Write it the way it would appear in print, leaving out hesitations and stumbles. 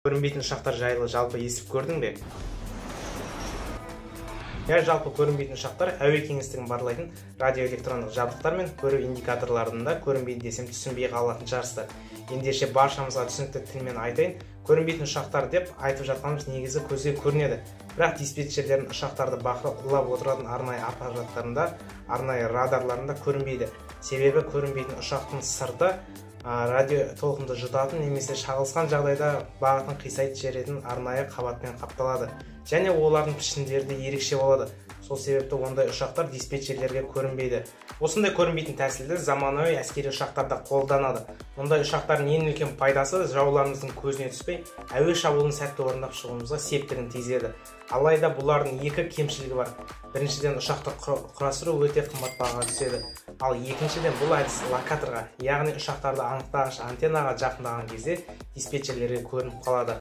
Көрінбейтін ұшақтар жайлы жалпы естіп көрдің бе? Жалпы көрінбейтін ұшақтар әуе кеңістігін барлайтын радиоэлектрондық жабдықтар мен көру индикаторларында көрінбейді десем түсінбей қалатын шығарсыздар. Ендеше баршамызға түсінікті тілмен айтайын, көрінбейтін ұшақтар деп айтып жатқанымыз негізі көзге көрінеді. Бірақ диспетчерлердің ұшақтарды бақылап отыратын арнайы аппараттарында, арнайы радарларында көрінбейді. Себебі көрінбейтін ұшақтың сырты радио толқынды жұтатын немесе шағылысқан жағдайда бағытын қисайтып жіберетін арнайы қабатпен қапталады. Және олардың пішіндері де ерекше болады. Сол себепті ондай ұшақтар диспетчерлерге көрінбейді. Осындай көрінбейтін тәсілді заманауи әскери ұшақтарда қолданады. Мұндай ұшақтардың ең үлкен пайдасы жауларымыздың көзіне түспей, әуе шабуылын сәтті орындап шығуымызға септігін тигізеді. Алайда бұлардың екі кемшілігі бар. Біріншіден, ұшақты құрастыру өте қымбат бағаға түседі. Ал екіншіден, бұл әдіс локаторға, яғни ұшақтарды анықтағыш антеннаға жақындаған кезде диспетчерлерге көрініп қалады.